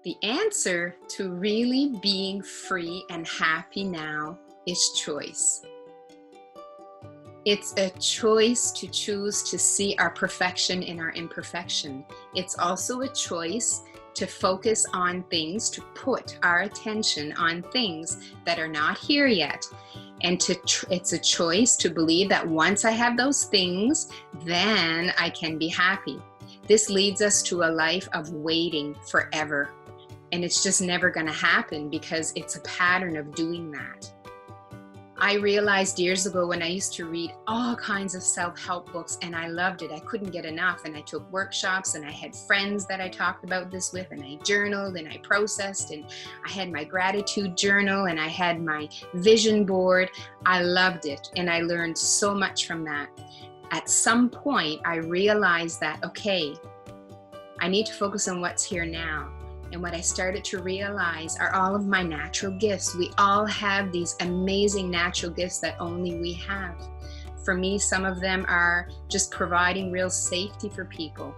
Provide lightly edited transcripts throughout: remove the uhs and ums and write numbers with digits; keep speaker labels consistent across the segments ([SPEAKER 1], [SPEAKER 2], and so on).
[SPEAKER 1] The answer to really being free and happy now is choice. It's a choice to choose to see our perfection in our imperfection. It's also a choice to focus on things, to put our attention on things that are not here yet. And it's a choice to believe that once I have those things, then I can be happy. This leads us to a life of waiting forever. And it's just never going to happen because it's a pattern of doing that. I realized years ago when I used to read all kinds of self-help books, and I loved it. I couldn't get enough, and I took workshops, and I had friends that I talked about this with, and I journaled, and I processed, and I had my gratitude journal, and I had my vision board. I loved it, and I learned so much from that. At some point, I realized that, okay, I need to focus on what's here now. And what I started to realize are all of my natural gifts. We all have these amazing natural gifts that only we have. For me, some of them are just providing real safety for people,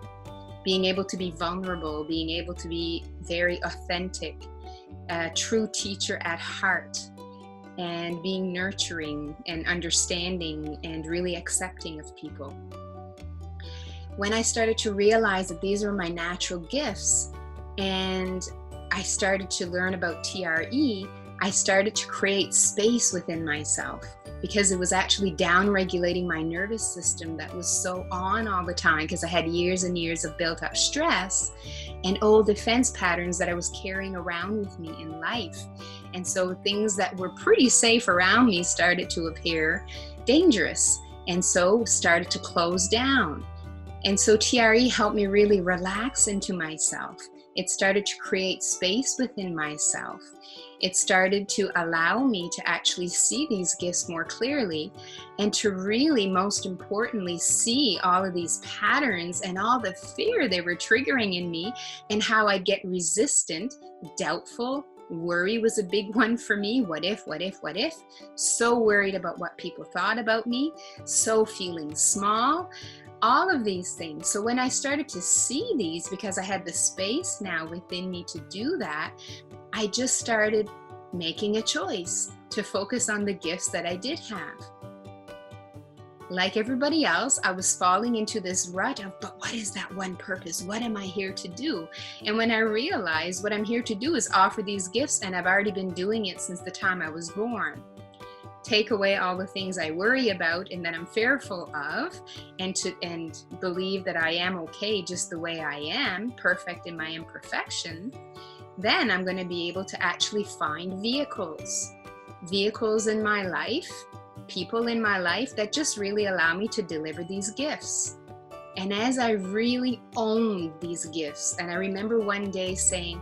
[SPEAKER 1] being able to be vulnerable, being able to be very authentic, a true teacher at heart, and being nurturing and understanding and really accepting of people. When I started to realize that these were my natural gifts, and I started to learn about TRE, I started to create space within myself because it was actually down-regulating my nervous system that was so on all the time because I had years and years of built-up stress and old defense patterns that I was carrying around with me in life. And so things that were pretty safe around me started to appear dangerous, and so started to close down. And so TRE helped me really relax into myself. It started to create space within myself. It started to allow me to actually see these gifts more clearly and to really, most importantly, see all of these patterns and all the fear they were triggering in me and how I'd get resistant, doubtful. Worry was a big one for me. What if? So worried about what people thought about me. So feeling small. All of these things. So when I started to see these, because I had the space now within me to do that, I just started making a choice to focus on the gifts that I did have. Like everybody else, I was falling into this rut of, but what is that one purpose? What am I here to do? And when I realized what I'm here to do is offer these gifts, and I've already been doing it since the time I was born. Take away all the things I worry about and that I'm fearful of, and believe that I am okay just the way I am, perfect in my imperfection, then I'm going to be able to actually find vehicles in my life, people in my life that just really allow me to deliver these gifts. And as I really owned these gifts, and I remember one day saying,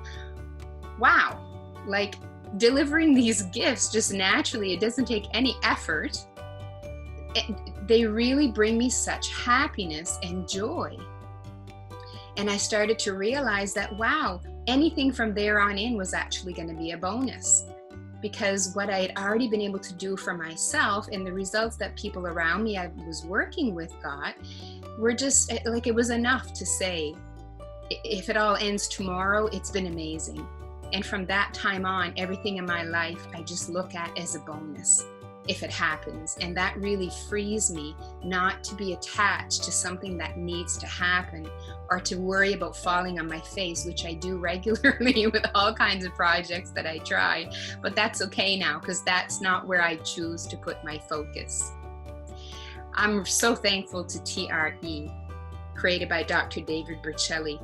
[SPEAKER 1] wow, like, delivering these gifts just naturally, it doesn't take any effort. They really bring me such happiness and joy. And I started to realize that, wow, anything from there on in was actually going to be a bonus, because what I had already been able to do for myself and the results that people around me I was working with got were just like, it was enough to say, if it all ends tomorrow, it's been amazing. And from that time on, everything in my life, I just look at as a bonus if it happens. And that really frees me not to be attached to something that needs to happen or to worry about falling on my face, which I do regularly with all kinds of projects that I try. But that's okay now, because that's not where I choose to put my focus. I'm so thankful to TRE, created by Dr. David Berceli.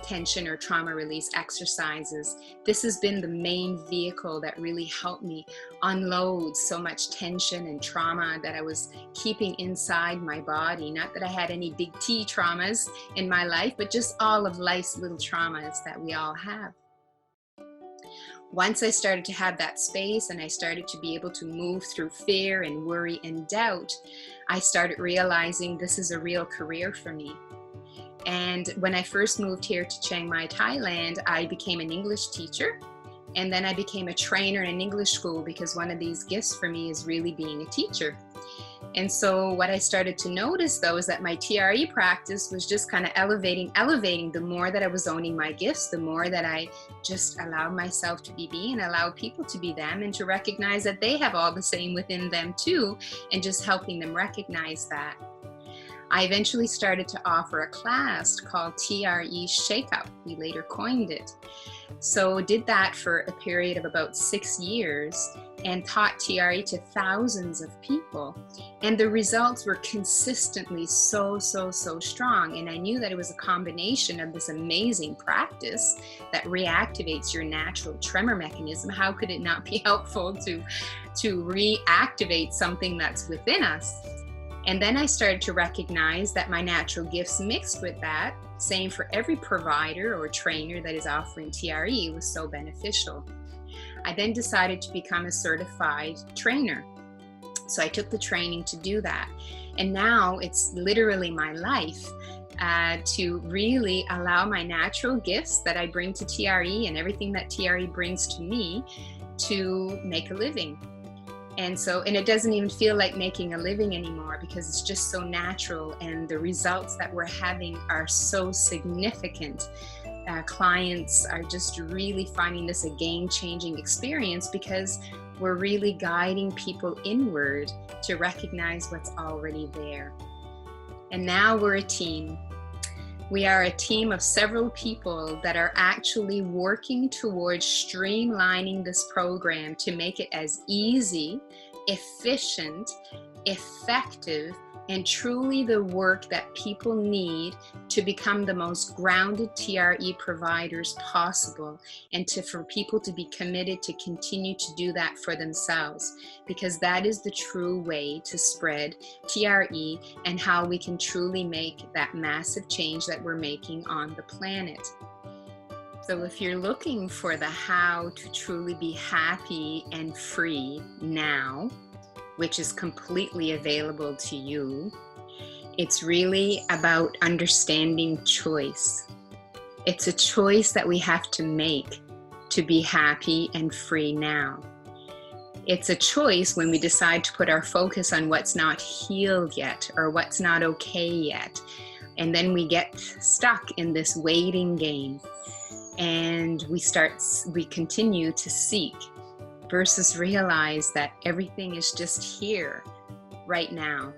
[SPEAKER 1] Tension or trauma release exercises. This has been the main vehicle that really helped me unload so much tension and trauma that I was keeping inside my body. Not that I had any big T traumas in my life, but just all of life's little traumas that we all have. Once I started to have that space and I started to be able to move through fear and worry and doubt, I started realizing this is a real career for me. And when I first moved here to Chiang Mai, Thailand, I became an English teacher. And then I became a trainer in an English school, because one of these gifts for me is really being a teacher. And so what I started to notice though is that my TRE practice was just kind of elevating. The more that I was owning my gifts, the more that I just allowed myself to be me and allow people to be them, and to recognize that they have all the same within them too, and just helping them recognize that. I eventually started to offer a class called TRE Shake-Up. We later coined it. So did that for a period of about 6 years and taught TRE to thousands of people. And the results were consistently so strong. And I knew that it was a combination of this amazing practice that reactivates your natural tremor mechanism. How could it not be helpful to reactivate something that's within us? And then I started to recognize that my natural gifts mixed with that, same for every provider or trainer that is offering TRE, was so beneficial. I then decided to become a certified trainer. So I took the training to do that. And now it's literally my life to really allow my natural gifts that I bring to TRE and everything that TRE brings to me to make a living. And it doesn't even feel like making a living anymore, because it's just so natural, and the results that we're having are so significant. Clients are just really finding this a game-changing experience, because we're really guiding people inward to recognize what's already there. And now we're a team. We are a team of several people that are actually working towards streamlining this program to make it as easy, efficient, effective, and truly the work that people need to become the most grounded TRE providers possible, and for people to be committed to continue to do that for themselves, because that is the true way to spread TRE and how we can truly make that massive change that we're making on the planet. So if you're looking for the how to truly be happy and free now, which is completely available to you, it's really about understanding choice. It's a choice that we have to make to be happy and free now. It's a choice when we decide to put our focus on what's not healed yet or what's not okay yet. And then we get stuck in this waiting game, and we continue to seek versus realize that everything is just here right now.